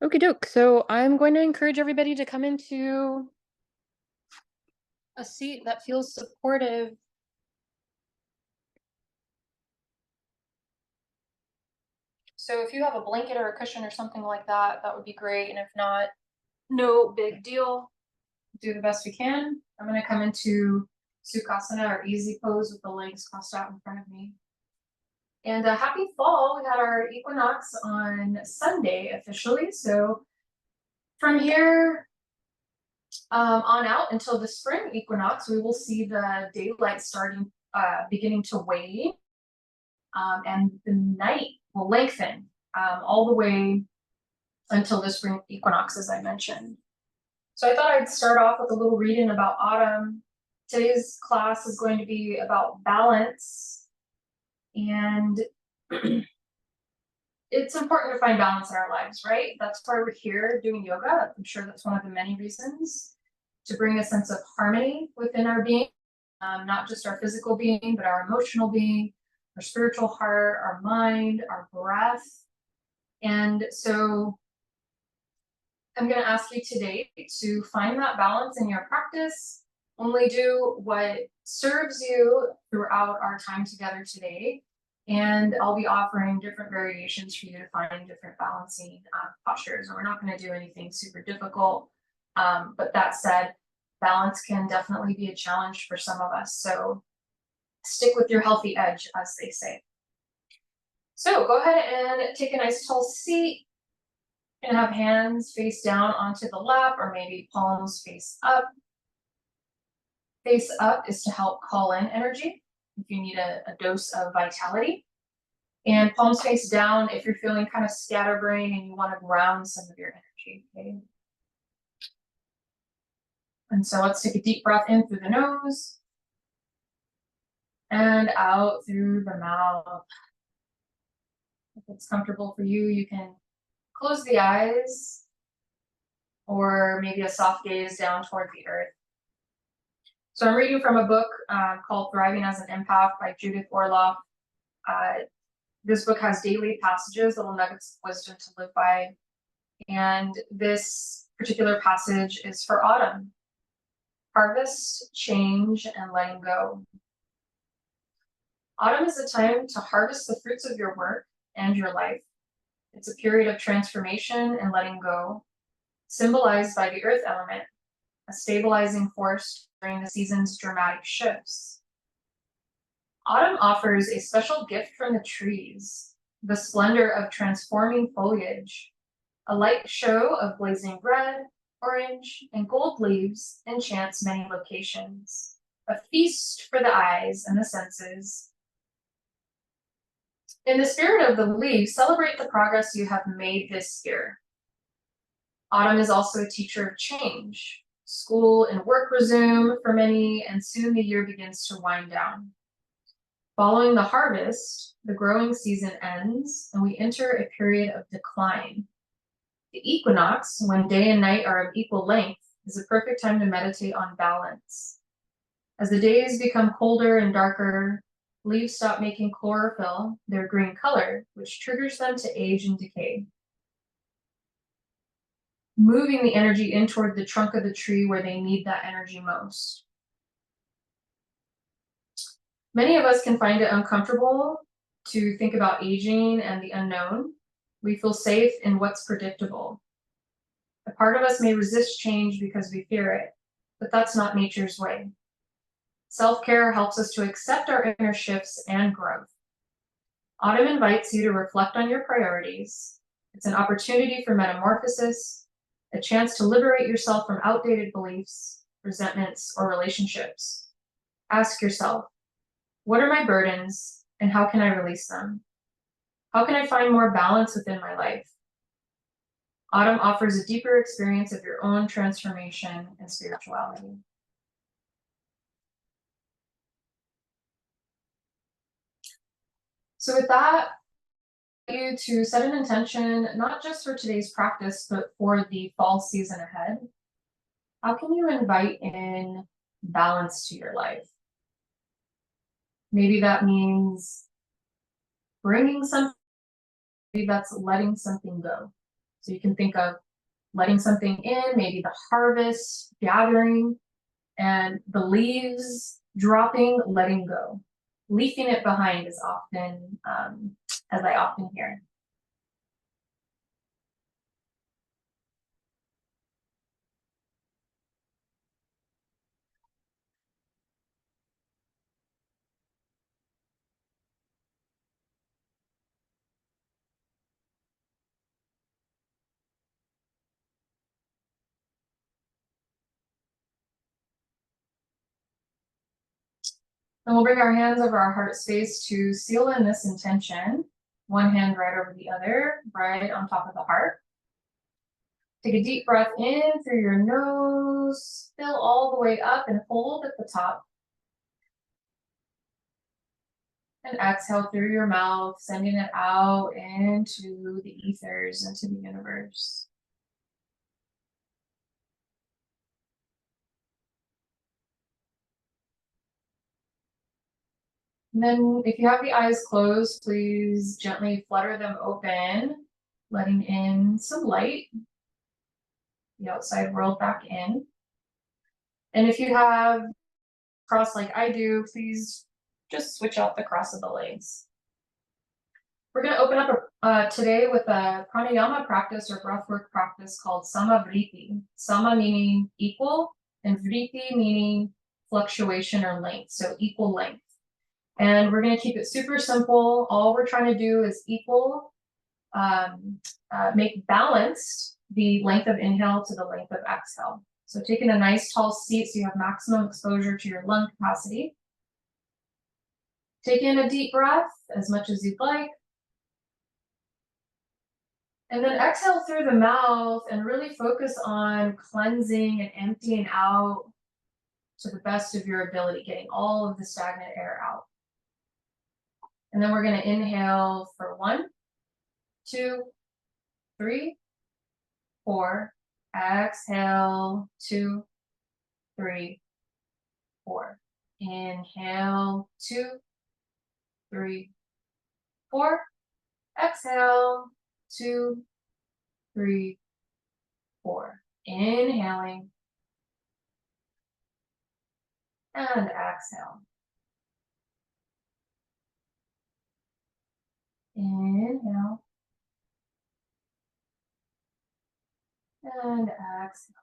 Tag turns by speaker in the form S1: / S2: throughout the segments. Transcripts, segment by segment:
S1: Okie doke. So I'm going to encourage everybody to come into a seat that feels supportive. So if you have a blanket or a cushion or something like that, that would be great. And if not, no big deal. Do the best we can. I'm going to come into Sukhasana or easy pose with the legs crossed out in front of me. And happy fall. We had our equinox on Sunday officially. So from here on out until the spring equinox, we will see the daylight beginning to wane, and the night will lengthen all the way until the spring equinox, as I mentioned. So I thought I'd start off with a little reading about autumn. Today's class is going to be about balance, and it's important to find balance in our lives, right? That's why we're here doing yoga. I'm sure that's one of the many reasons, to bring a sense of harmony within our being, not just our physical being, but our emotional being, our spiritual heart, our mind, our breath. And so I'm going to ask you today to find that balance in your practice. Only do what serves you throughout our time together today. And I'll be offering different variations for you to find different balancing postures. And we're not going to do anything super difficult. But that said, balance can definitely be a challenge for some of us. So stick with your healthy edge, as they say. So go ahead and take a nice tall seat. And have hands face down onto the lap, or maybe palms face up. Face up is to help call in energy if you need a dose of vitality. And palms face down if you're feeling kind of scatterbrained and you want to ground some of your energy. Okay. And so let's take a deep breath in through the nose and out through the mouth. If it's comfortable for you, you can close the eyes, or maybe a soft gaze down toward the earth. So I'm reading from a book called Thriving as an Empath by Judith Orloff. This book has daily passages, little nuggets of wisdom to live by. And this particular passage is for autumn. Harvest, change, and letting go. Autumn is a time to harvest the fruits of your work and your life. It's a period of transformation and letting go, symbolized by the earth element, a stabilizing force during the season's dramatic shifts. Autumn offers a special gift from the trees, the splendor of transforming foliage. A light show of blazing red, orange, and gold leaves enchants many locations, a feast for the eyes and the senses. In the spirit of the leaves, celebrate the progress you have made this year. Autumn is also a teacher of change. School and work resume for many, and soon the year begins to wind down. Following the harvest, the growing season ends, and we enter a period of decline. The equinox, when day and night are of equal length, is a perfect time to meditate on balance. As the days become colder and darker, leaves stop making chlorophyll, their green color, which triggers them to age and decay. Moving the energy in toward the trunk of the tree where they need that energy most. Many of us can find it uncomfortable to think about aging and the unknown. We feel safe in what's predictable. A part of us may resist change because we fear it, but that's not nature's way. Self-care helps us to accept our inner shifts and growth. Autumn invites you to reflect on your priorities. It's an opportunity for metamorphosis, a chance to liberate yourself from outdated beliefs, resentments, or relationships. Ask yourself, what are my burdens, and how can I release them? How can I find more balance within my life? Autumn offers a deeper experience of your own transformation and spirituality. So with that, I want you to set an intention, not just for today's practice, but for the fall season ahead. How can you invite in balance to your life? Maybe that means bringing something, maybe that's letting something go. So you can think of letting something in, maybe the harvest, gathering, and the leaves dropping, letting go. Leaving it behind is often, as I often hear. Then we'll bring our hands over our heart space to seal in this intention. One hand right over the other, right on top of the heart. Take a deep breath in through your nose, fill all the way up and hold at the top. And exhale through your mouth, sending it out into the ethers, into the universe. And then if you have the eyes closed, please gently flutter them open, letting in some light, the outside world back in. And if you have cross like I do, please just switch out the cross of the legs. We're going to open up today with a pranayama practice or breathwork practice called samavriti. Sama meaning equal, and vriti meaning fluctuation or length, so equal length. And we're going to keep it super simple. All we're trying to do is make balanced the length of inhale to the length of exhale. So taking a nice tall seat so you have maximum exposure to your lung capacity. Take in a deep breath, as much as you'd like. And then exhale through the mouth and really focus on cleansing and emptying out to the best of your ability, getting all of the stagnant air out. And then we're going to inhale for 1, 2, 3, 4. Exhale, 2, 3, 4. Inhale, 2, 3, 4. Exhale, 2, 3, 4. Inhaling and exhale. Inhale and exhale.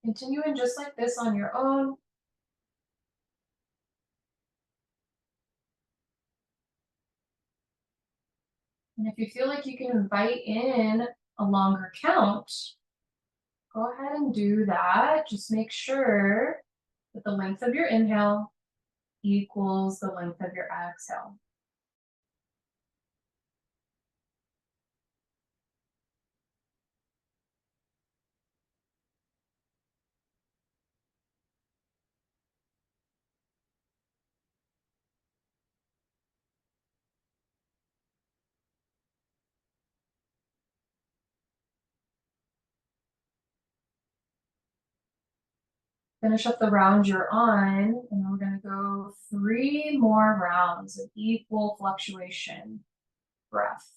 S1: Continuing just like this on your own. And if you feel like you can invite in a longer count, go ahead and do that. Just make sure that the length of your inhale equals the length of your exhale. Finish up the round you're on, and we're going to go 3 more rounds of equal fluctuation breath.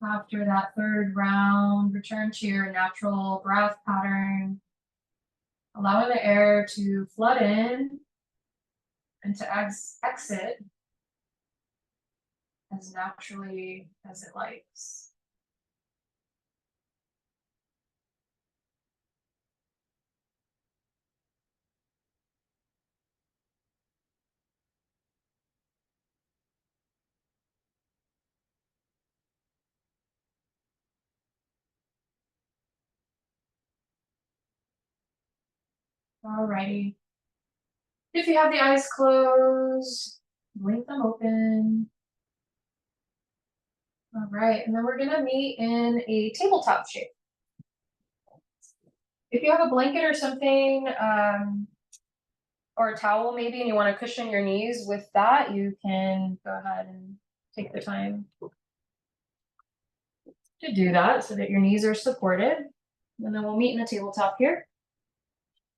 S1: After that 3rd round, return to your natural breath pattern, allowing the air to flood in and to exit as naturally as it likes. Alrighty. If you have the eyes closed, blink them open. All right, and then we're gonna meet in a tabletop shape. If you have a blanket or something, or a towel maybe, and you want to cushion your knees with that, you can go ahead and take the time to do that so that your knees are supported. And then we'll meet in the tabletop here.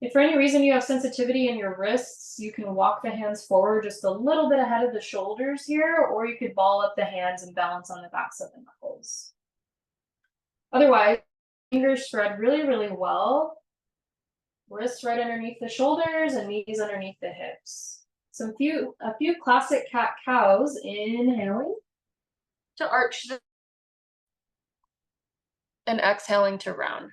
S1: If for any reason you have sensitivity in your wrists, you can walk the hands forward just a little bit ahead of the shoulders here, or you could ball up the hands and balance on the backs of the knuckles. Otherwise, fingers spread really, really well. Wrists right underneath the shoulders and knees underneath the hips. A few classic cat cows, inhaling to arch the and exhaling to round.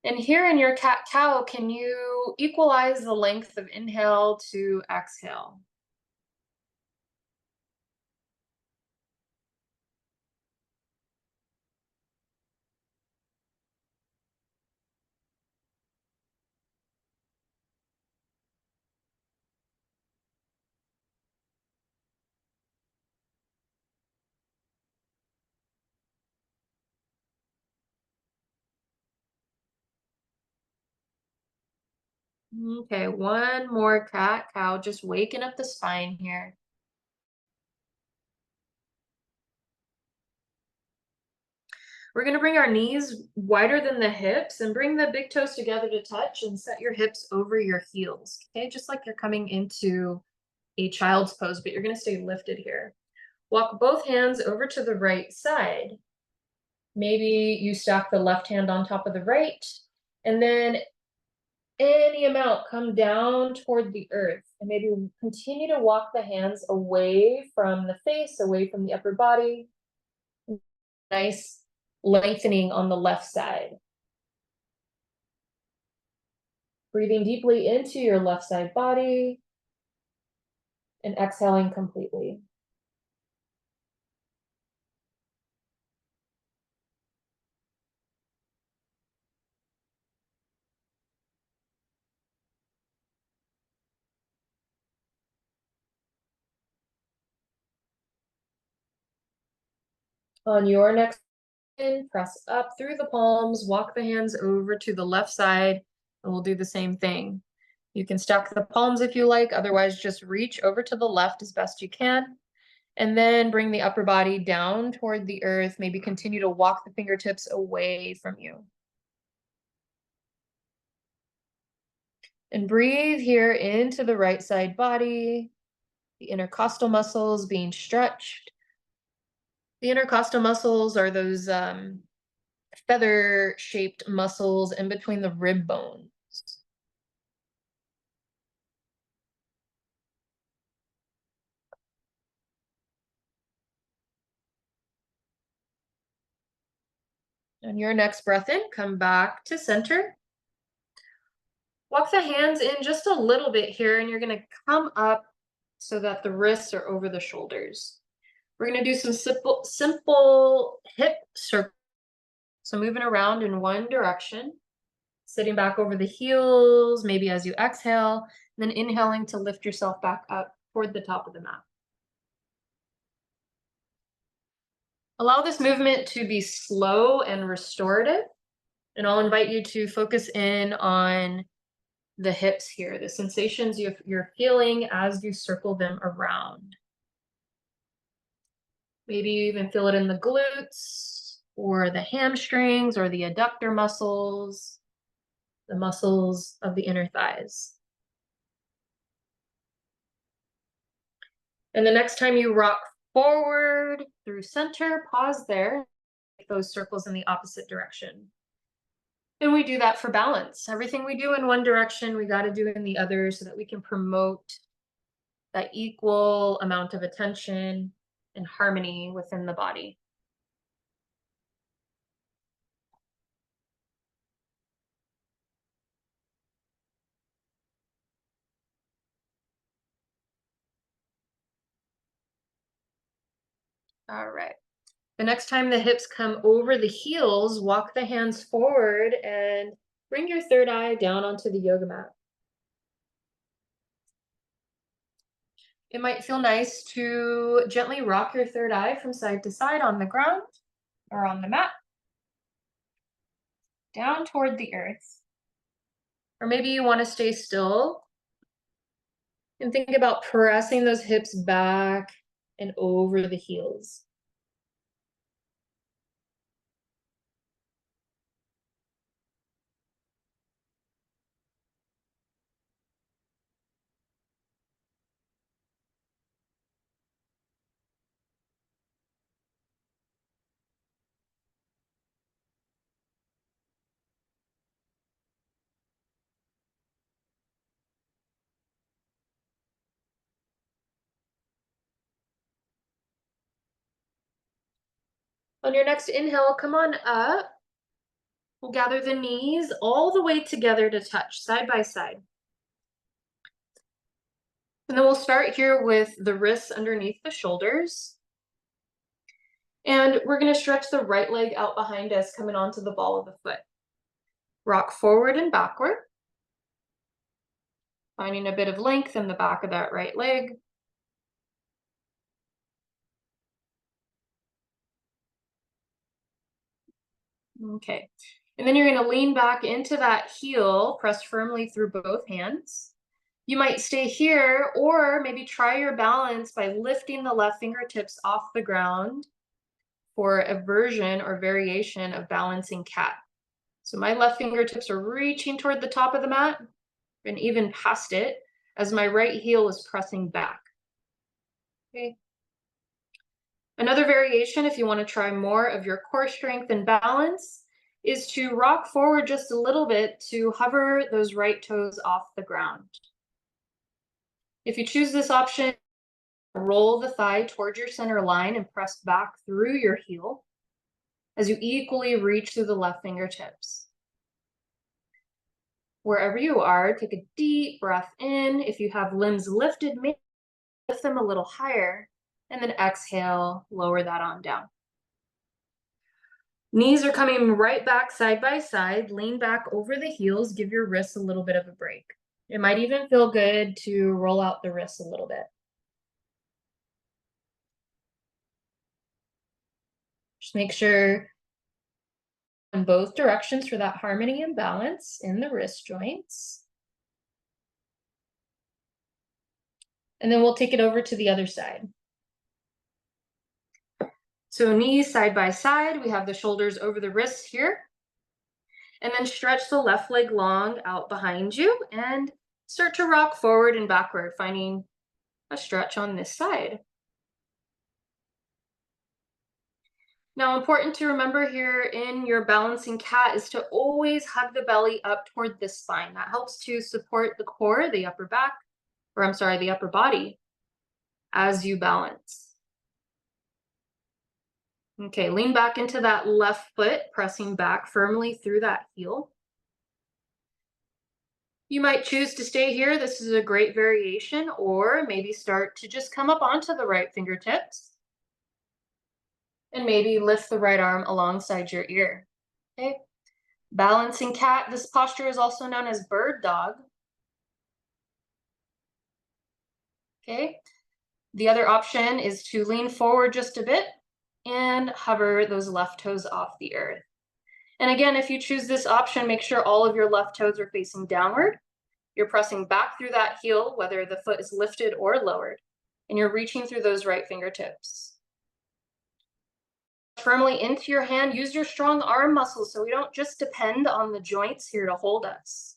S1: And here in your cat cow, can you equalize the length of inhale to exhale? Okay, one more cat cow, just waking up the spine here. We're gonna bring our knees wider than the hips and bring the big toes together to touch and set your hips over your heels. Okay, just like you're coming into a child's pose, but you're gonna stay lifted here. Walk both hands over to the right side. Maybe you stack the left hand on top of the right, and then any amount come down toward the earth. And maybe continue to walk the hands away from the face, away from the upper body. Nice lengthening on the left side. Breathing deeply into your left side body and exhaling completely. On your next in, press up through the palms, walk the hands over to the left side, and we'll do the same thing. You can stack the palms if you like, otherwise just reach over to the left as best you can. And then bring the upper body down toward the earth. Maybe continue to walk the fingertips away from you. And breathe here into the right side body, the intercostal muscles being stretched. The intercostal muscles are those feather-shaped muscles in between the rib bones. On your next breath in, come back to center. Walk the hands in just a little bit here, and you're going to come up so that the wrists are over the shoulders. We're going to do some simple hip circles. So moving around in one direction, sitting back over the heels, maybe as you exhale, and then inhaling to lift yourself back up toward the top of the mat. Allow this movement to be slow and restorative. And I'll invite you to focus in on the hips here, the sensations you're feeling as you circle them around. Maybe you even feel it in the glutes or the hamstrings or the adductor muscles, the muscles of the inner thighs. And the next time you rock forward through center, pause there, make those circles in the opposite direction. And we do that for balance. Everything we do in one direction, we got to do in the other so that we can promote that equal amount of attention and harmony within the body. All right. The next time the hips come over the heels, walk the hands forward and bring your third eye down onto the yoga mat. It might feel nice to gently rock your third eye from side to side on the ground or on the mat, down toward the earth. Or maybe you want to stay still and think about pressing those hips back and over the heels. On your next inhale, come on up. We'll gather the knees all the way together to touch, side by side. And then we'll start here with the wrists underneath the shoulders. And we're going to stretch the right leg out behind us, coming onto the ball of the foot. Rock forward and backward, finding a bit of length in the back of that right leg. Okay, and then you're going to lean back into that heel, press firmly through both hands. You might stay here, or maybe try your balance by lifting the left fingertips off the ground for a version or variation of balancing cat. So my left fingertips are reaching toward the top of the mat and even past it as my right heel is pressing back. Okay. Another variation, if you want to try more of your core strength and balance, is to rock forward just a little bit to hover those right toes off the ground. If you choose this option, roll the thigh toward your center line and press back through your heel as you equally reach through the left fingertips. Wherever you are, take a deep breath in. If you have limbs lifted, maybe lift them a little higher, and then exhale, lower that on down. Knees are coming right back side by side. Lean back over the heels. Give your wrists a little bit of a break. It might even feel good to roll out the wrists a little bit. Just make sure in both directions for that harmony and balance in the wrist joints. And then we'll take it over to the other side. So knees side by side, we have the shoulders over the wrists here. And then stretch the left leg long out behind you and start to rock forward and backward, finding a stretch on this side. Now, important to remember here in your balancing cat is to always hug the belly up toward the spine. That helps to support the core, the upper back, or I'm sorry, the upper body as you balance. Okay, lean back into that left foot, pressing back firmly through that heel. You might choose to stay here. This is a great variation, or maybe start to just come up onto the right fingertips and maybe lift the right arm alongside your ear. Okay, balancing cat. This posture is also known as bird dog. Okay, the other option is to lean forward just a bit and hover those left toes off the earth. And again, if you choose this option, make sure all of your left toes are facing downward. You're pressing back through that heel, whether the foot is lifted or lowered, and you're reaching through those right fingertips. Firmly into your hand, use your strong arm muscles so we don't just depend on the joints here to hold us.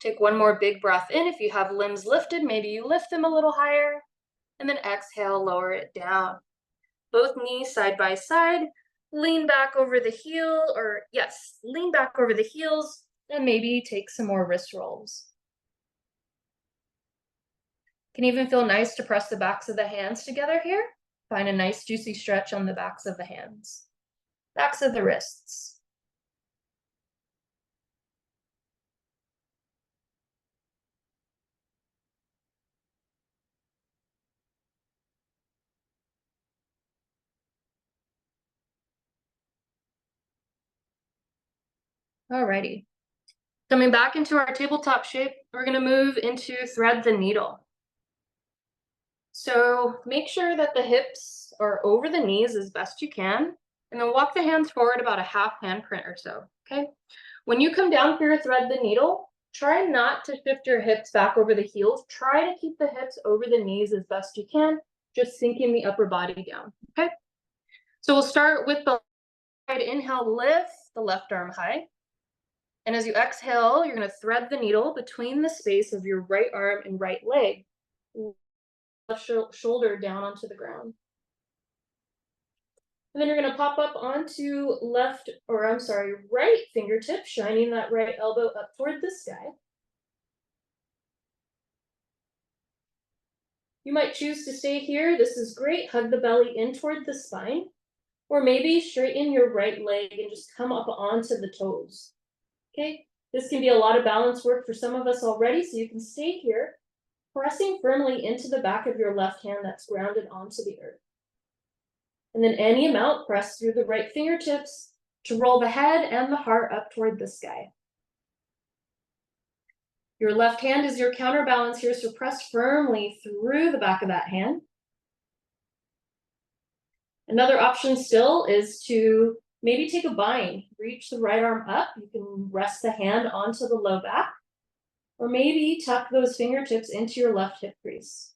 S1: Take one more big breath in. If you have limbs lifted, maybe you lift them a little higher, and then exhale, lower it down. Both knees side by side, lean back over the heel, or yes, lean back over the heels, and maybe take some more wrist rolls. Can even feel nice to press the backs of the hands together here. Find a nice juicy stretch on the backs of the hands, backs of the wrists. Alrighty. Coming back into our tabletop shape, we're gonna move into thread the needle. So make sure that the hips are over the knees as best you can, and then walk the hands forward about a half handprint or so, okay? When you come down for your thread the needle, try not to shift your hips back over the heels. Try to keep the hips over the knees as best you can, just sinking the upper body down, okay? So we'll start with the side inhale, lift the left arm high. And as you exhale, you're gonna thread the needle between the space of your right arm and right leg. Left shoulder down onto the ground. And then you're gonna pop up onto right fingertip, shining that right elbow up toward the sky. You might choose to stay here. This is great. Hug the belly in toward the spine. Or maybe straighten your right leg and just come up onto the toes. Okay, this can be a lot of balance work for some of us already, so you can stay here, pressing firmly into the back of your left hand that's grounded onto the earth. And then any amount, press through the right fingertips to roll the head and the heart up toward the sky. Your left hand is your counterbalance here, so press firmly through the back of that hand. Another option still is to maybe take a bind, reach the right arm up. You can rest the hand onto the low back, or maybe tuck those fingertips into your left hip crease.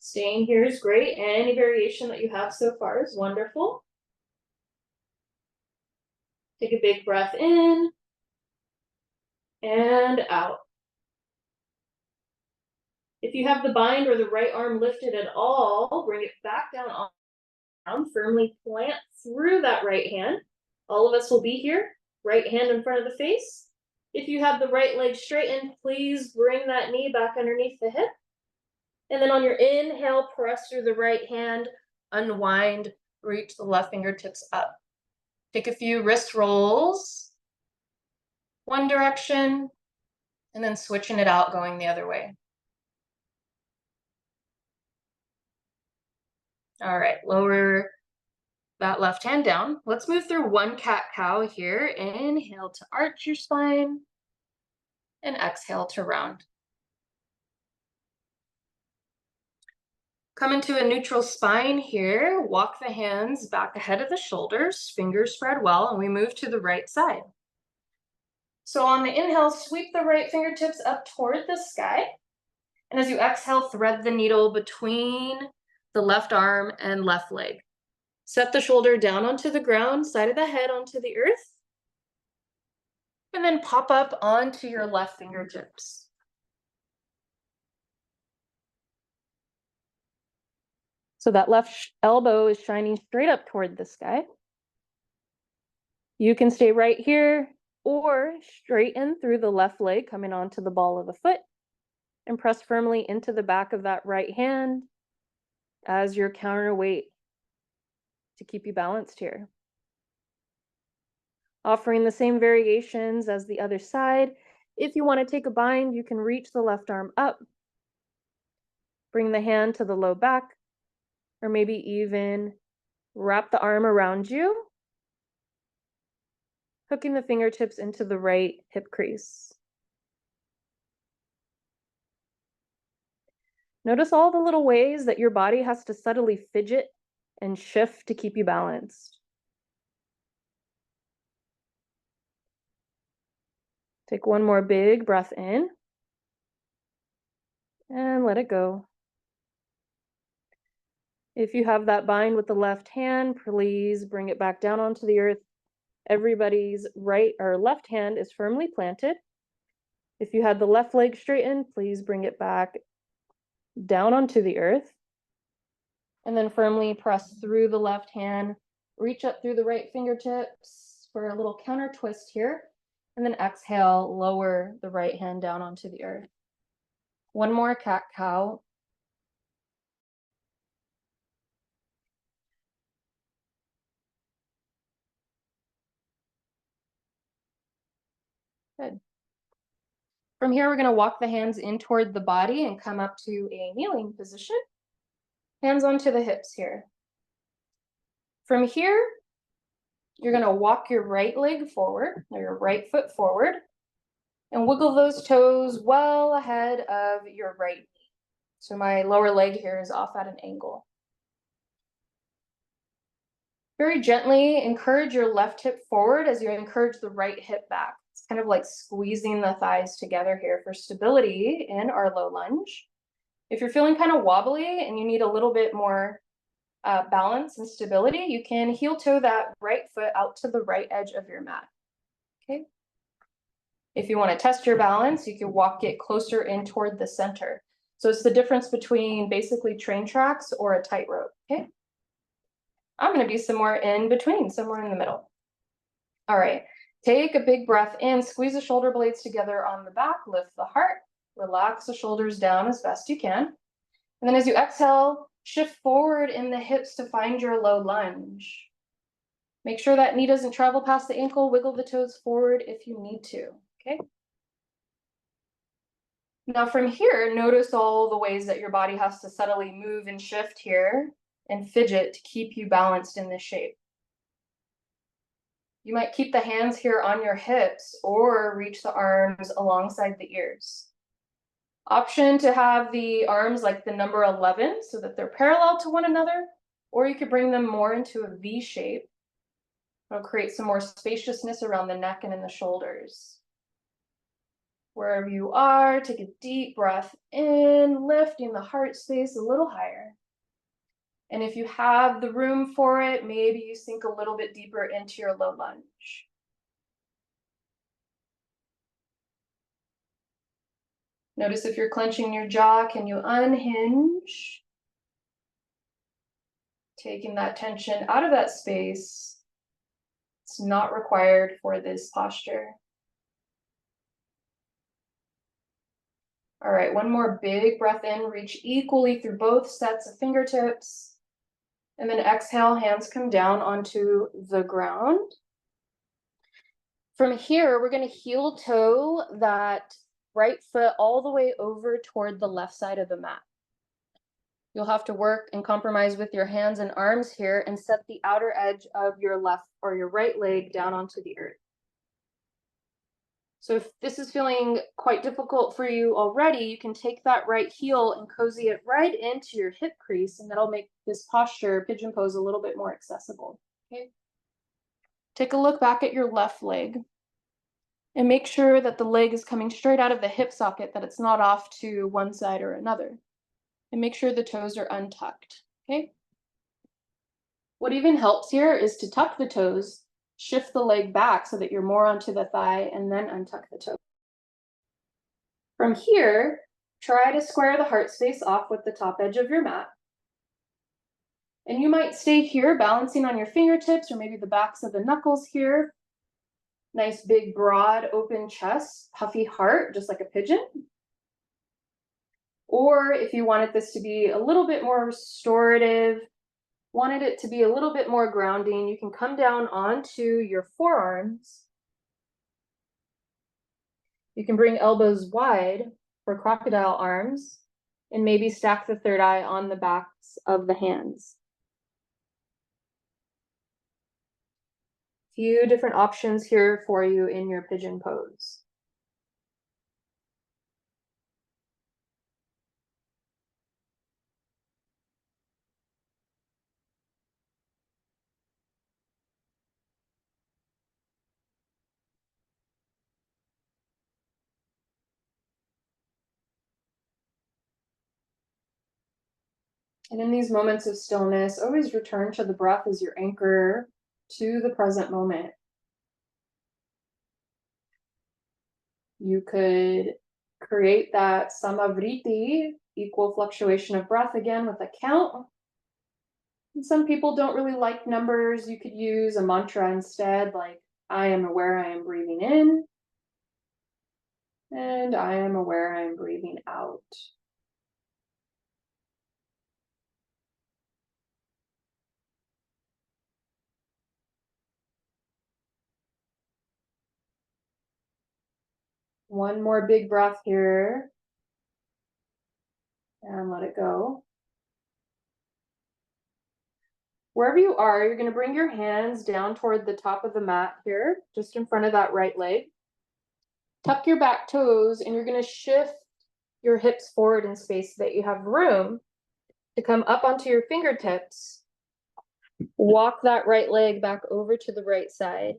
S1: Staying here is great. Any variation that you have so far is wonderful. Take a big breath in and out. If you have the bind or the right arm lifted at all, bring it back down on the ground, firmly plant through that right hand. All of us will be here, right hand in front of the face. If you have the right leg straightened, please bring that knee back underneath the hip. And then on your inhale, press through the right hand, unwind, reach the left fingertips up. Take a few wrist rolls, one direction, and then switching it out, going the other way. All right, lower that left hand down. Let's move through one cat-cow here. Inhale to arch your spine, and exhale to round. Come into a neutral spine here. Walk the hands back ahead of the shoulders, fingers spread well, and we move to the right side. So on the inhale, sweep the right fingertips up toward the sky. And as you exhale, thread the needle between the left arm and left leg. Set the shoulder down onto the ground, side of the head onto the earth. And then pop up onto your left fingertips. So that left elbow is shining straight up toward the sky. You can stay right here or straighten through the left leg, coming onto the ball of the foot, and press firmly into the back of that right hand as your counterweight to keep you balanced here. Offering the same variations as the other side. If you want to take a bind, you can reach the left arm up, bring the hand to the low back, or maybe even wrap the arm around you, hooking the fingertips into the right hip crease. Notice all the little ways that your body has to subtly fidget and shift to keep you balanced. Take one more big breath in and let it go. If you have that bind with the left hand, please bring it back down onto the earth. Everybody's right or left hand is firmly planted. If you had the left leg straightened, please bring it back down onto the earth. And then firmly press through the left hand, reach up through the right fingertips for a little counter twist here. And then exhale, lower the right hand down onto the earth. One more cat-cow. Good. From here, we're going to walk the hands in toward the body and come up to a kneeling position. Hands onto the hips here.
S2: From here, you're going to walk your right leg forward, or your right foot forward, and wiggle those toes well ahead of your right knee. So my lower leg here is off at an angle. Very gently encourage your left hip forward as you encourage the right hip back. It's kind of like squeezing the thighs together here for stability in our low lunge. If you're feeling kind of wobbly and you need a little bit more balance and stability, you can heel toe that right foot out to the right edge of your mat. Okay. If you want to test your balance, you can walk it closer in toward the center. So it's the difference between basically train tracks or a tightrope. Okay. I'm going to be somewhere in between, somewhere in the middle. All right, take a big breath in, squeeze the shoulder blades together on the back, lift the heart, relax the shoulders down as best you can. And then as you exhale, shift forward in the hips to find your low lunge. Make sure that knee doesn't travel past the ankle, wiggle the toes forward if you need to, okay? Now from here, notice all the ways that your body has to subtly move and shift here and fidget to keep you balanced in this shape. You might keep the hands here on your hips or reach the arms alongside the ears. Option to have the arms like the number 11 so that they're parallel to one another, or you could bring them more into a V shape. It'll create some more spaciousness around the neck and in the shoulders. Wherever you are, take a deep breath in, lifting the heart space a little higher. And if you have the room for it, maybe you sink a little bit deeper into your low lunge. Notice if you're clenching your jaw, can you unhinge? Taking that tension out of that space. It's not required for this posture. All right, one more big breath in, reach equally through both sets of fingertips. And then exhale, hands come down onto the ground. From here, we're going to heel toe that right foot all the way over toward the left side of the mat. You'll have to work and compromise with your hands and arms here and set the outer edge of your left or your right leg down onto the earth. So if this is feeling quite difficult for you already, you can take that right heel and cozy it right into your hip crease, and that'll make this posture, pigeon pose, a little bit more accessible. Okay. Take a look back at your left leg and make sure that the leg is coming straight out of the hip socket, that it's not off to one side or another. And make sure the toes are untucked. Okay. What even helps here is to tuck the toes, shift the leg back so that you're more onto the thigh, and then untuck the toe. From here, try to square the heart space off with the top edge of your mat. And you might stay here balancing on your fingertips or maybe the backs of the knuckles here. Nice big broad open chest, puffy heart, just like a pigeon. Or if you wanted this to be a little bit more restorative, wanted it to be a little bit more grounding, you can come down onto your forearms. You can bring elbows wide for crocodile arms and maybe stack the third eye on the backs of the hands. Few different options here for you in your pigeon pose. And in these moments of stillness, always return to the breath as your anchor to the present moment. You could create that samavriti, equal fluctuation of breath, again with a count. And some people don't really like numbers. You could use a mantra instead, like I am aware I am breathing in, and I am aware I am breathing out. One more big breath here. And let it go. Wherever you are, you're going to bring your hands down toward the top of the mat here, just in front of that right leg. Tuck your back toes, and you're going to shift your hips forward in space so that you have room to come up onto your fingertips. Walk that right leg back over to the right side,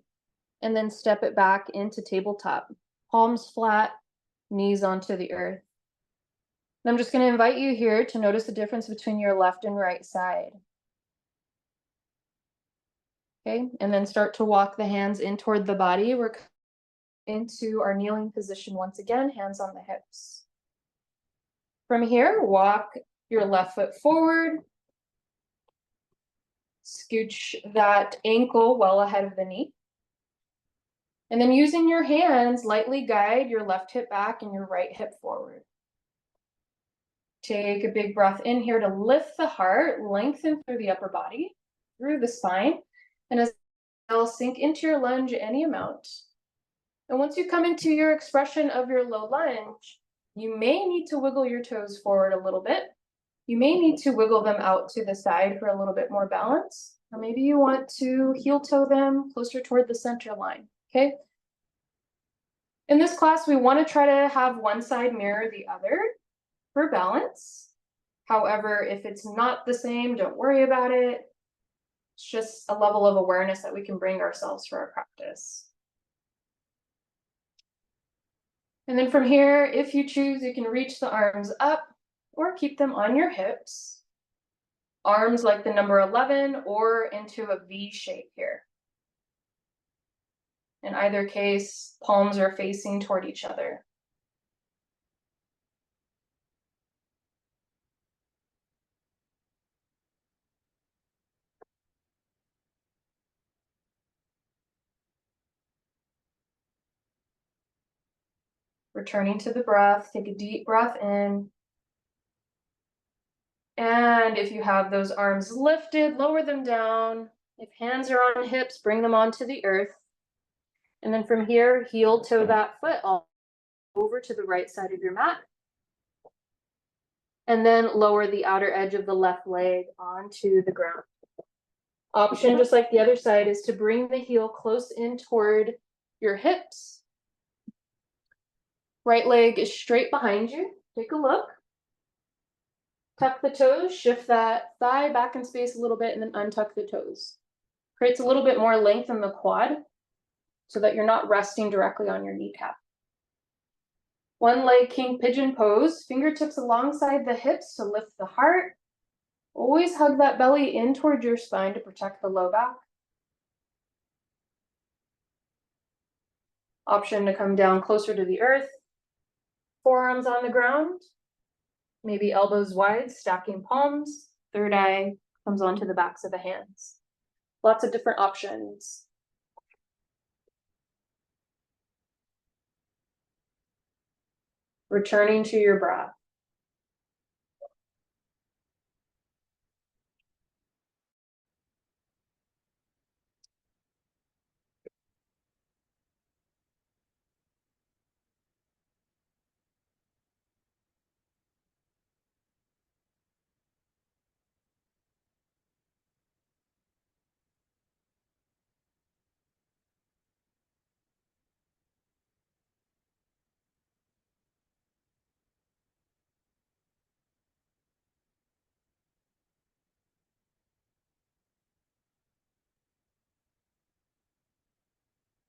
S2: and then step it back into tabletop. Palms flat, knees onto the earth. And I'm just going to invite you here to notice the difference between your left and right side. Okay, and then start to walk the hands in toward the body. We're into our kneeling position once again, hands on the hips. From here, walk your left foot forward. Scooch that ankle well ahead of the knee. And then using your hands, lightly guide your left hip back and your right hip forward. Take a big breath in here to lift the heart, lengthen through the upper body, through the spine. And as you'll sink into your lunge any amount. And once you come into your expression of your low lunge, you may need to wiggle your toes forward a little bit. You may need to wiggle them out to the side for a little bit more balance. Or maybe you want to heel toe them closer toward the center line, okay? In this class, we want to try to have one side mirror the other for balance. However, if it's not the same, don't worry about it. It's just a level of awareness that we can bring ourselves for our practice. And then from here, if you choose, you can reach the arms up or keep them on your hips. Arms like the number 11 or into a V shape here. In either case, palms are facing toward each other. Returning to the breath, take a deep breath in. And if you have those arms lifted, lower them down. If hands are on hips, bring them onto the earth. And then from here, heel toe that foot all over to the right side of your mat. And then lower the outer edge of the left leg onto the ground. Option, just like the other side, is to bring the heel close in toward your hips. Right leg is straight behind you. Take a look. Tuck the toes, shift that thigh back in space a little bit, and then untuck the toes. Creates a little bit more length in the quad so that you're not resting directly on your kneecap. One leg king pigeon pose, fingertips alongside the hips to lift the heart. Always hug that belly in toward your spine to protect the low back. Option to come down closer to the earth. Forearms on the ground. Maybe elbows wide, stacking palms. Third eye comes onto the backs of the hands. Lots of different options. Returning to your breath.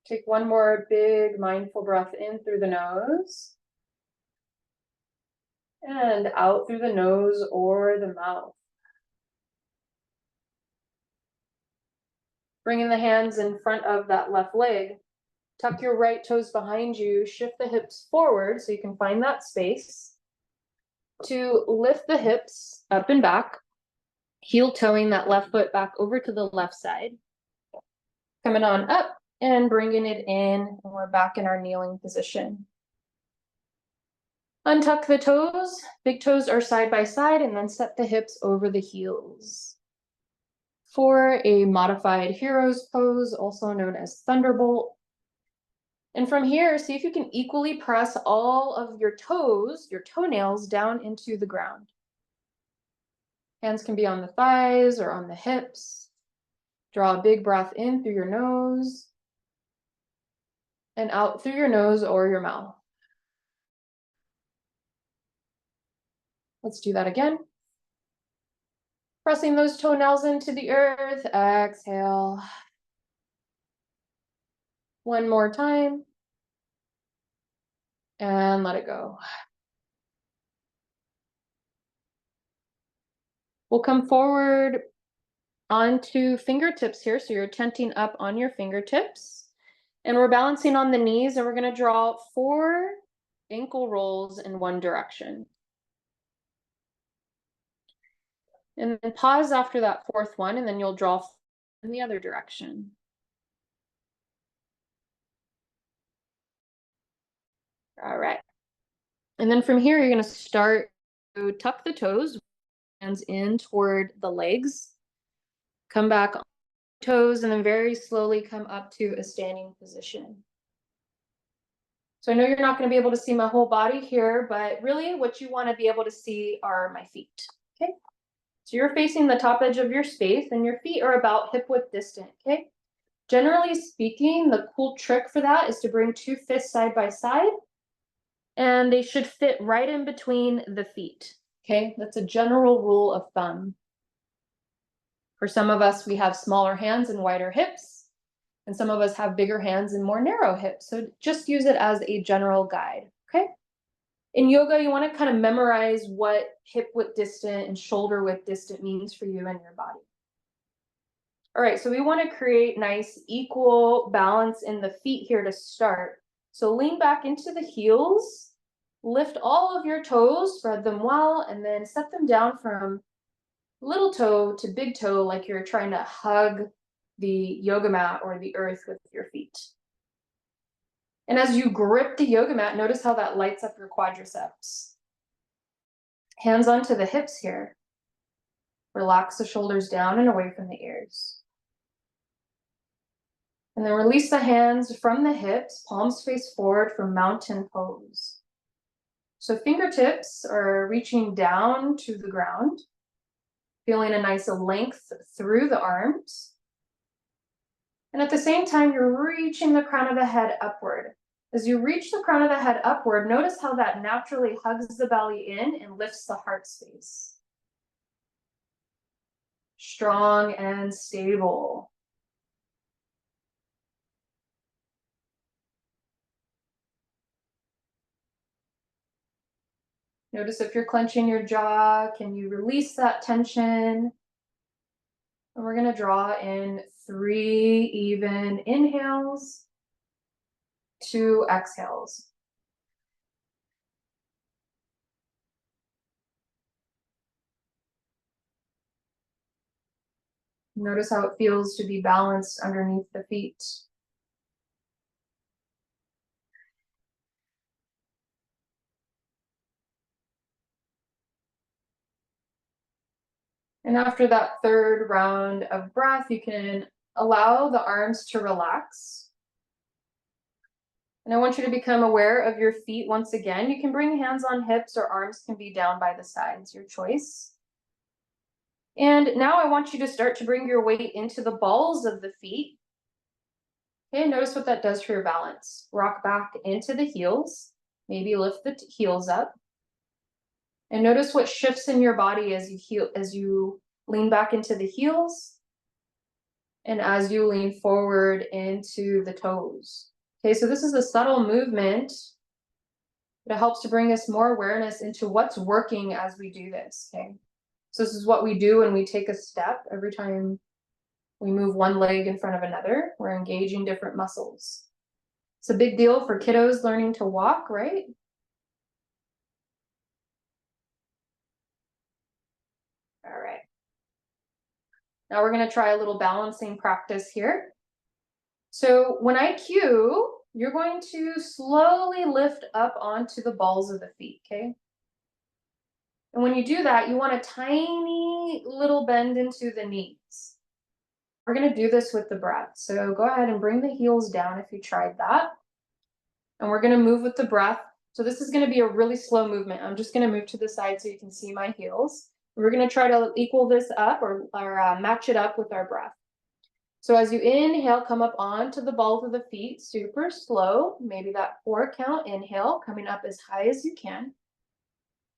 S2: Take one more big mindful breath in through the nose. And out through the nose or the mouth. Bringing the hands in front of that left leg. Tuck your right toes behind you. Shift the hips forward so you can find that space. To lift the hips up and back. Heel toeing that left foot back over to the left side. Coming on up and bringing it in. And we're back in our kneeling position. Untuck the toes. Big toes are side by side, and then set the hips over the heels. For a modified hero's pose, also known as thunderbolt. And from here, see if you can equally press all of your toes, your toenails, down into the ground. Hands can be on the thighs or on the hips. Draw a big breath in through your nose and out through your nose or your mouth. Let's do that again. Pressing those toenails into the earth. Exhale. One more time. And let it go. We'll come forward onto fingertips here. So you're tenting up on your fingertips. And we're balancing on the knees, and we're going to draw 4 ankle rolls in one direction. And then pause after that 4th one, and then you'll draw in the other direction. All right. And then from here, you're going to start to tuck the toes, hands in toward the legs. Come back on toes, and then very slowly come up to a standing position. So I know you're not going to be able to see my whole body here, but really what you want to be able to see are my feet. Okay. So you're facing the top edge of your space, and your feet are about hip width distant. Okay. Generally speaking, the cool trick for that is to bring 2 fists side by side, and they should fit right in between the feet. Okay. That's a general rule of thumb. For some of us, we have smaller hands and wider hips, and some of us have bigger hands and more narrow hips. So just use it as a general guide, okay? In yoga, you want to kind of memorize what hip width distant and shoulder width distant means for you and your body. All right, so we want to create nice equal balance in the feet here to start. So lean back into the heels, lift all of your toes, spread them well, and then set them down from little toe to big toe, like you're trying to hug the yoga mat or the earth with your feet. And as you grip the yoga mat, notice how that lights up your quadriceps. Hands onto the hips here. Relax the shoulders down and away from the ears. And then release the hands from the hips, palms face forward for mountain pose. So fingertips are reaching down to the ground. Feeling a nice length through the arms. And at the same time, you're reaching the crown of the head upward. As you reach the crown of the head upward, notice how that naturally hugs the belly in and lifts the heart space. Strong and stable. Notice if you're clenching your jaw, can you release that tension? And we're going to draw in 3 even inhales, 2 exhales. Notice how it feels to be balanced underneath the feet. And after that 3rd round of breath, you can allow the arms to relax. And I want you to become aware of your feet once again. You can bring hands on hips or arms can be down by the sides, your choice. And now I want you to start to bring your weight into the balls of the feet. Okay, notice what that does for your balance. Rock back into the heels. Maybe lift the heels up. And notice what shifts in your body as you lean back into the heels and as you lean forward into the toes. Okay, so this is a subtle movement that helps to bring us more awareness into what's working as we do this, okay? So this is what we do when we take a step. Every time we move one leg in front of another, we're engaging different muscles. It's a big deal for kiddos learning to walk, right? All right. Now we're going to try a little balancing practice here. So when I cue, you're going to slowly lift up onto the balls of the feet, okay? And when you do that, you want a tiny little bend into the knees. We're going to do this with the breath. So go ahead and bring the heels down if you tried that. And we're going to move with the breath. So this is going to be a really slow movement. I'm just going to move to the side so you can see my heels. We're going to try to equal this up or match it up with our breath. So as you inhale, come up onto the balls of the feet, super slow, maybe that 4 count inhale, coming up as high as you can.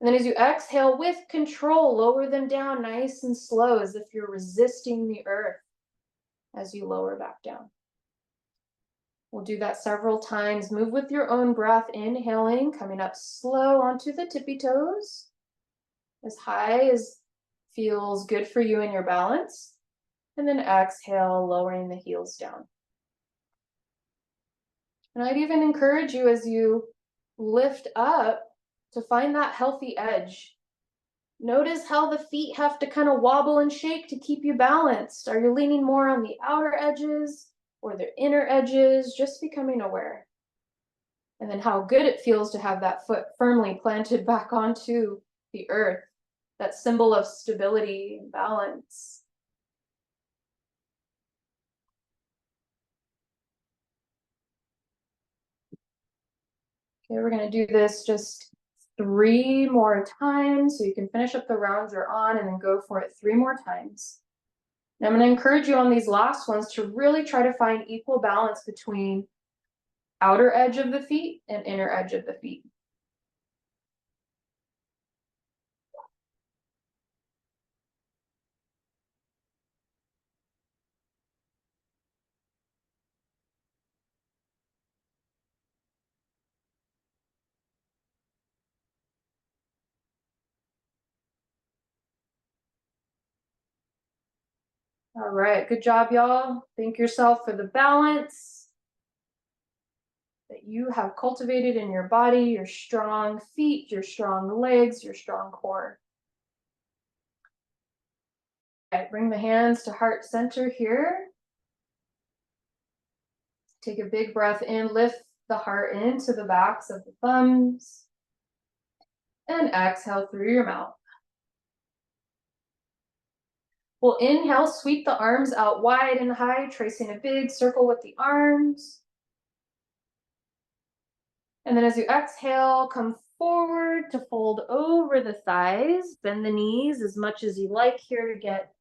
S2: And then as you exhale with control, lower them down nice and slow as if you're resisting the earth as you lower back down. We'll do that several times. Move with your own breath, inhaling, coming up slow onto the tippy toes, as high as feels good for you in your balance. And then exhale, lowering the heels down. And I'd even encourage you as you lift up to find that healthy edge. Notice how the feet have to kind of wobble and shake to keep you balanced. Are you leaning more on the outer edges or the inner edges? Just becoming aware. And then how good it feels to have that foot firmly planted back onto the earth, that symbol of stability and balance. Okay, we're going to do this just 3 more times so you can finish up the rounds you're on and then go for it 3 more times. And I'm going to encourage you on these last ones to really try to find equal balance between outer edge of the feet and inner edge of the feet. All right, good job, y'all. Thank yourself for the balance that you have cultivated in your body, your strong feet, your strong legs, your strong core. All right, bring the hands to heart center here. Take a big breath in, lift the heart into the backs of the thumbs, and exhale through your mouth. We'll inhale, sweep the arms out wide and high, tracing a big circle with the arms. And then as you exhale, come forward to fold over the thighs, bend the knees as much as you like here to get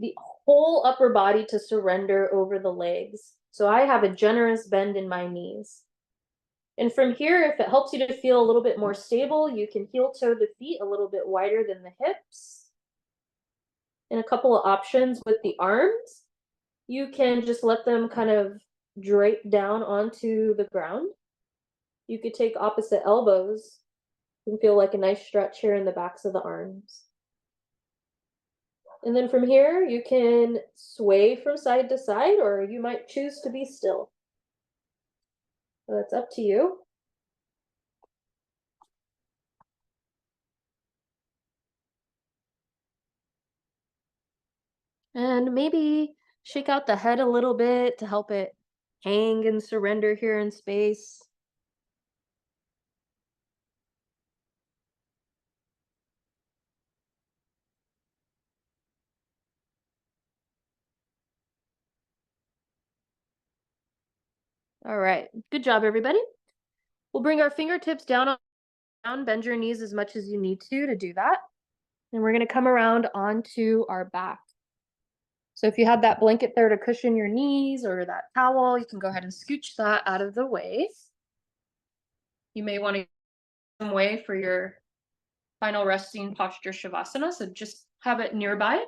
S2: the whole upper body to surrender over the legs. So I have a generous bend in my knees. And from here, if it helps you to feel a little bit more stable, you can heel toe the feet a little bit wider than the hips. And a couple of options with the arms, you can just let them kind of drape down onto the ground. You could take opposite elbows and feel like a nice stretch here in the backs of the arms. And then from here, you can sway from side to side, or you might choose to be still. So that's up to you. And maybe shake out the head a little bit to help it hang and surrender here in space. All right, good job, everybody. We'll bring our fingertips down, bend your knees as much as you need to do that. And we're gonna come around onto our back. So if you had that blanket there to cushion your knees or that towel, you can go ahead and scooch that out of the way. You may want to get some way for your final resting posture Shavasana, so just have it nearby.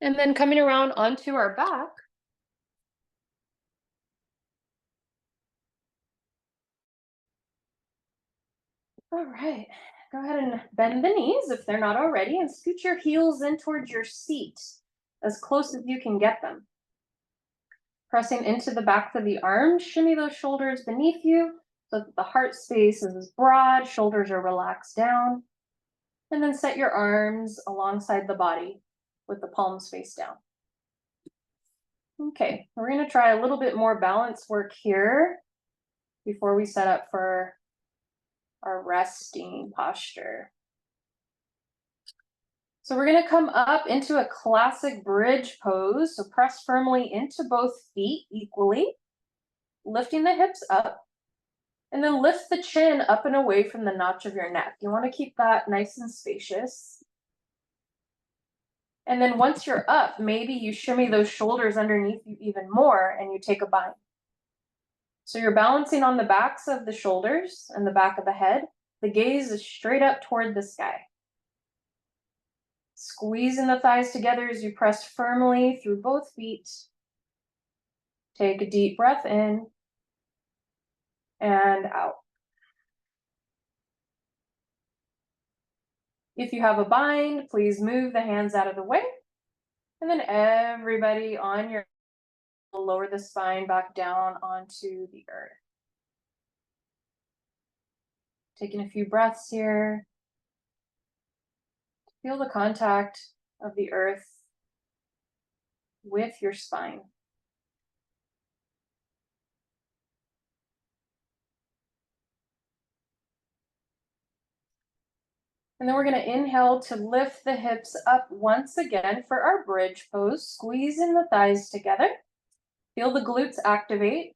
S2: And then coming around onto our back, all right, go ahead and bend the knees if they're not already, and scoot your heels in towards your seat as close as you can get them. Pressing into the back of the arms, shimmy those shoulders beneath you so that the heart space is broad, shoulders are relaxed down. And then set your arms alongside the body with the palms face down. Okay, we're going to try a little bit more balance work here before we set up for our resting posture. So we're going to come up into a classic bridge pose. So press firmly into both feet equally, lifting the hips up, and then lift the chin up and away from the notch of your neck. You want to keep that nice and spacious. And then once you're up, maybe you shimmy those shoulders underneath you even more and you take a bind. So you're balancing on the backs of the shoulders and the back of the head. The gaze is straight up toward the sky. Squeezing the thighs together as you press firmly through both feet. Take a deep breath in and out. If you have a bind, please move the hands out of the way. And then everybody on your lower the spine back down onto the earth. Taking a few breaths here. Feel the contact of the earth with your spine. And then we're going to inhale to lift the hips up once again for our bridge pose, squeezing the thighs together. Feel the glutes activate.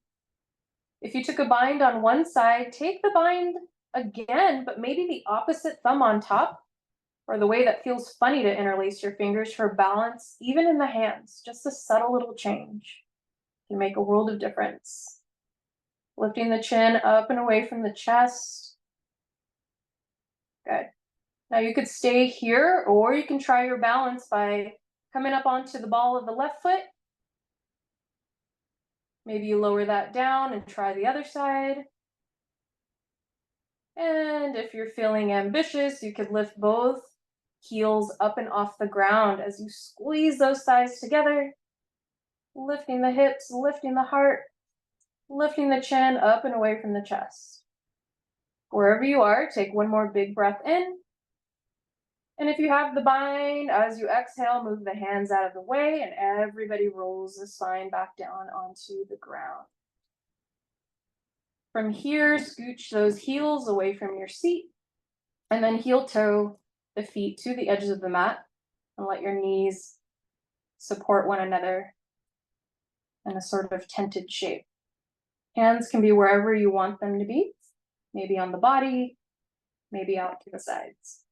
S2: If you took a bind on one side, take the bind again, but maybe the opposite thumb on top, or the way that feels funny to interlace your fingers for balance, even in the hands. Just a subtle little change can make a world of difference. Lifting the chin up and away from the chest. Good. Now you could stay here, or you can try your balance by coming up onto the ball of the left foot. Maybe you lower that down and try the other side. And if you're feeling ambitious, you could lift both heels up and off the ground as you squeeze those thighs together, lifting the hips, lifting the heart, lifting the chin up and away from the chest. Wherever you are, take one more big breath in. And if you have the bind, as you exhale, move the hands out of the way and everybody rolls the spine back down onto the ground. From here, scooch those heels away from your seat and then heel toe the feet to the edges of the mat and let your knees support one another in a sort of tented shape. Hands can be wherever you want them to be, maybe on the body, maybe out to the sides.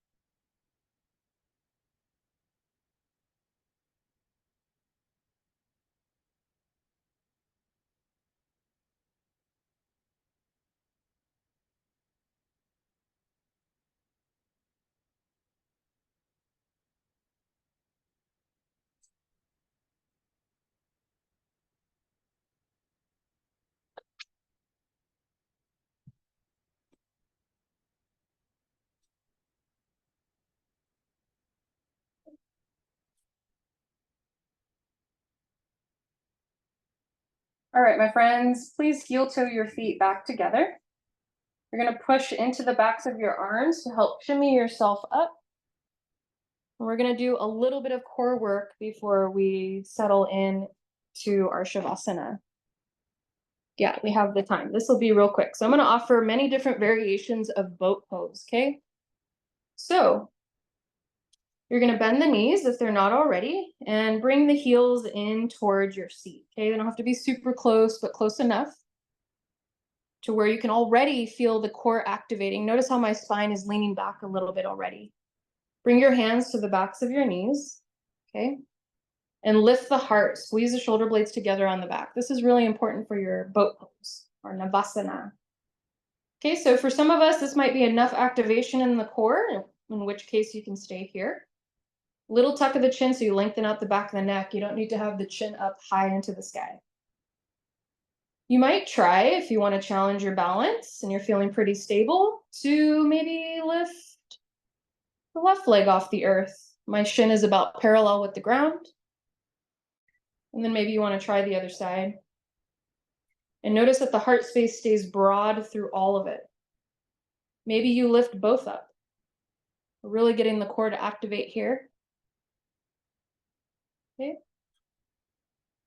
S2: All right, my friends, please heel toe your feet back together. You're going to push into the backs of your arms to help shimmy yourself up. And we're going to do a little bit of core work before we settle in to our Shavasana. Yeah, we have the time. This will be real quick. So I'm going to offer many different variations of boat pose, okay? So you're going to bend the knees if they're not already and bring the heels in towards your seat, okay? They don't have to be super close, but close enough to where you can already feel the core activating. Notice how my spine is leaning back a little bit already. Bring your hands to the backs of your knees, okay? And lift the heart, squeeze the shoulder blades together on the back. This is really important for your boat pose or Navasana. Okay, so for some of us, this might be enough activation in the core, in which case you can stay here. Little tuck of the chin so you lengthen out the back of the neck. You don't need to have the chin up high into the sky. You might try, if you want to challenge your balance and you're feeling pretty stable, to maybe lift the left leg off the earth. My shin is about parallel with the ground. And then maybe you want to try the other side. And notice that the heart space stays broad through all of it. Maybe you lift both up. We're really getting the core to activate here. Okay.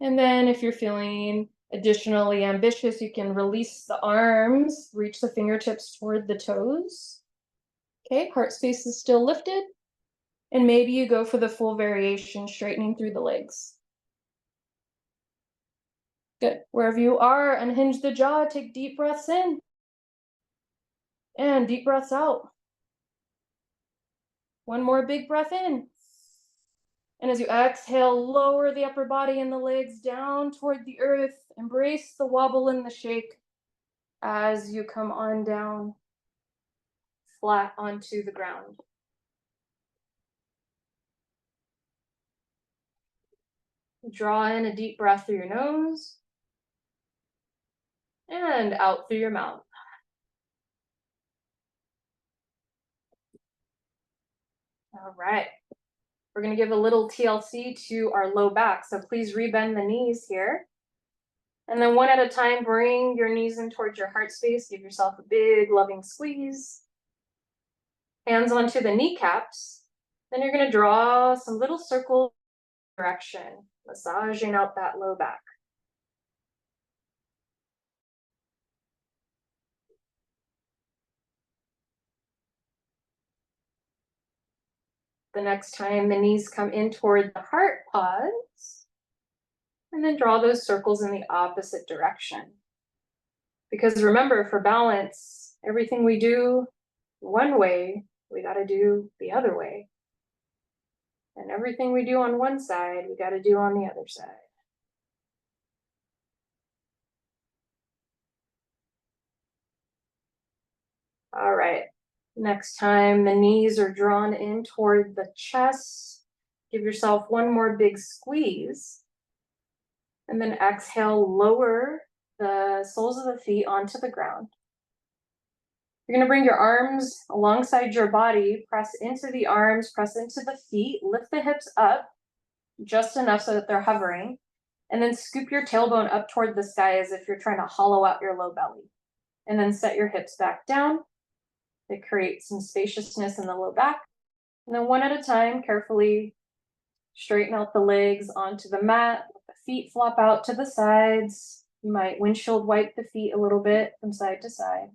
S2: And then if you're feeling additionally ambitious, you can release the arms, reach the fingertips toward the toes. Okay, heart space is still lifted. And maybe you go for the full variation, straightening through the legs. Good. Wherever you are, unhinge the jaw, take deep breaths in. And deep breaths out. One more big breath in. And as you exhale, lower the upper body and the legs down toward the earth. Embrace the wobble and the shake as you come on down flat onto the ground. Draw in a deep breath through your nose and out through your mouth. All right. We're going to give a little TLC to our low back. So please rebend the knees here. And then one at a time, bring your knees in towards your heart space. Give yourself a big loving squeeze. Hands onto the kneecaps. Then you're going to draw some little circles in direction, massaging out that low back. The next time the knees come in toward the heart, pause. And then draw those circles in the opposite direction. Because remember, for balance, everything we do one way, we got to do the other way. And everything we do on one side, we got to do on the other side. All right. Next time the knees are drawn in toward the chest, give yourself one more big squeeze. And then exhale, lower the soles of the feet onto the ground. You're going to bring your arms alongside your body, press into the arms, press into the feet, lift the hips up just enough so that they're hovering, and then scoop your tailbone up toward the sky as if you're trying to hollow out your low belly. And then set your hips back down. They create some spaciousness in the low back. And then one at a time, carefully straighten out the legs onto the mat. Let the feet flop out to the sides. You might windshield wipe the feet a little bit from side to side.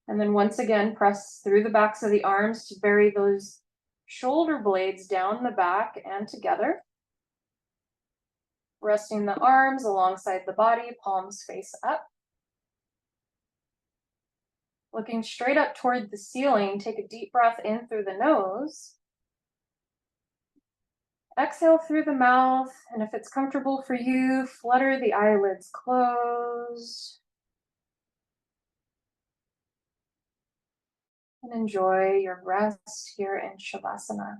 S2: And then once again, press through the backs of the arms to bury those shoulder blades down the back and together. Resting the arms alongside the body, palms face up. Looking straight up toward the ceiling, take a deep breath in through the nose. Exhale through the mouth, and if it's comfortable for you, flutter the eyelids closed. And enjoy your rest here in Shavasana.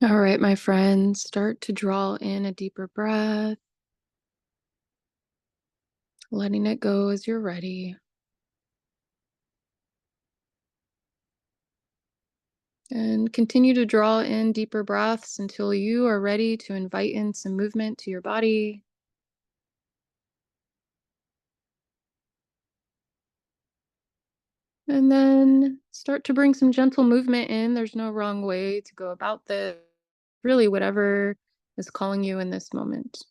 S2: All right, my friends, start to draw in a deeper breath, letting it go as you're ready. And continue to draw in deeper breaths until you are ready to invite in some movement to your body. And then start to bring some gentle movement in. There's no wrong way to go about this. Really, whatever is calling you in this moment.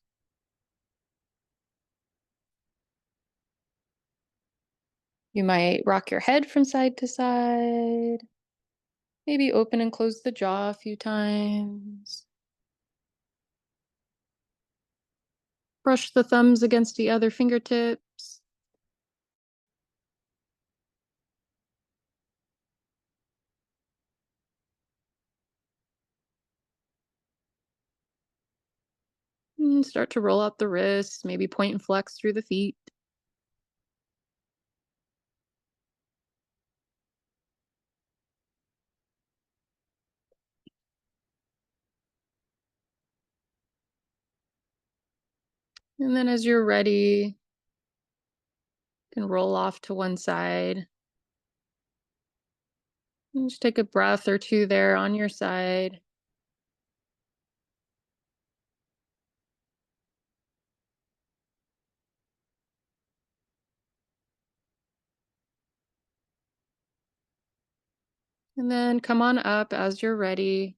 S2: You might rock your head from side to side. Maybe open and close the jaw a few times. Brush the thumbs against the other fingertips. And start to roll out the wrists, maybe point and flex through the feet. And then as you're ready, you can roll off to one side. And just take a breath or two there on your side. And then come on up as you're ready.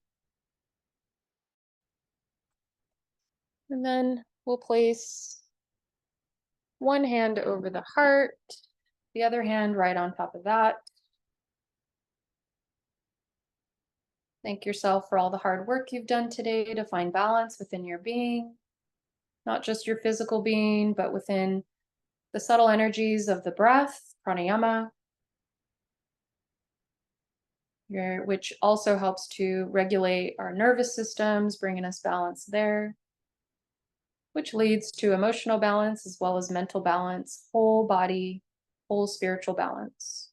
S2: And then we'll place one hand over the heart, the other hand right on top of that. Thank yourself for all the hard work you've done today to find balance within your being, not just your physical being, but within the subtle energies of the breath, pranayama, which also helps to regulate our nervous systems, bringing us balance there, which leads to emotional balance as well as mental balance, whole body, whole spiritual balance.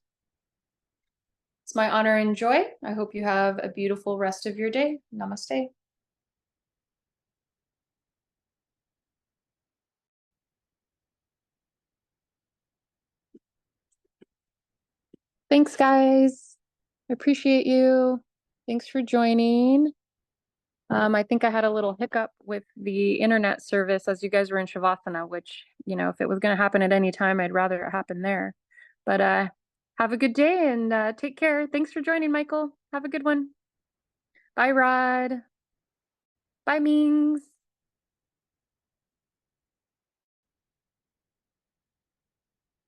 S2: It's my honor and joy. I hope you have a beautiful rest of your day. Namaste. Thanks, guys. I appreciate you. Thanks for joining. I think I had a little hiccup with the internet service as you guys were in Shavasana, which, if it was going to happen at any time, I'd rather it happen there. But have a good day and take care. Thanks for joining, Michael. Have a good one. Bye, Rod. Bye, Mings.